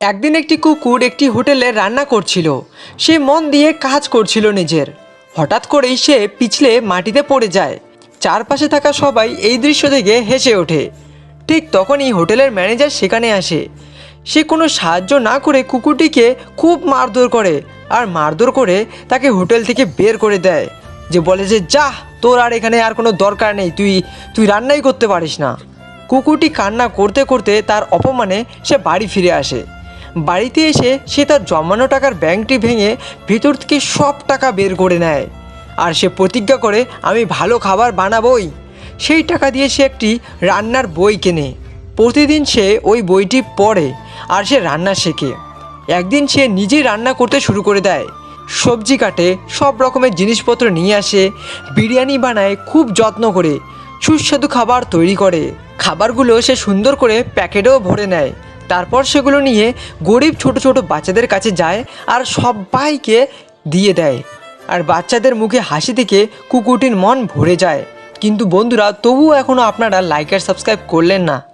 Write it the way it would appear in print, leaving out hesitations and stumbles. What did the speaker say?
একদিন একটি কুকুর একটি হোটেলে রান্না করছিল। সে মন দিয়ে কাজ করছিল নিজের। হঠাৎ করেই সে পিছলে মাটিতে পড়ে যায়। চারপাশে থাকা সবাই এই দৃশ্য দেখে হেসে ওঠে। ঠিক তখনই হোটেলের ম্যানেজার সেখানে আসে। সে কোনো সাহায্য না করে কুকুরটিকে খুব মারধর করে, আর মারধর করে তাকে হোটেল থেকে বের করে দেয়। যে বলে যে যা, তোর আর এখানে আর কোনো দরকার নেই, তুই তুই রান্নাই করতে পারিস না। কুকুরটি কান্না করতে করতে তার অপমানে সে বাড়ি ফিরে আসে। বাড়িতে এসে সে তার জমানো টাকার ব্যাংকটি ভেঙে ভিতর থেকে সব টাকা বের করে নেয়। আর সে প্রতিজ্ঞা করে আমি ভালো খাবার বানাবই। সেই টাকা দিয়ে সে একটি রান্নার বই কেনে। প্রতিদিন সে ওই বইটি পড়ে আর সে রান্না শেখে। একদিন সে নিজেই রান্না করতে শুরু করে দেয়। সবজি কাটে, সব রকমের জিনিসপত্র নিয়ে আসে, বিরিয়ানি বানায় খুব যত্ন করে, সুস্বাদু খাবার তৈরি করে। খাবারগুলো সে সুন্দর করে প্যাকেটেও ভরে নেয়। তারপর সেগুলো নিয়ে গরিব ছোট ছোট বাচ্চাদের কাছে যায় আর সবাইকে দিয়ে দেয়। আর বাচ্চাদের মুখে হাসি দেখে কুকুরটির মন ভরে যায়। কিন্তু বন্ধুরা, তবুও এখনও আপনারা লাইক আর সাবস্ক্রাইব করলেন না।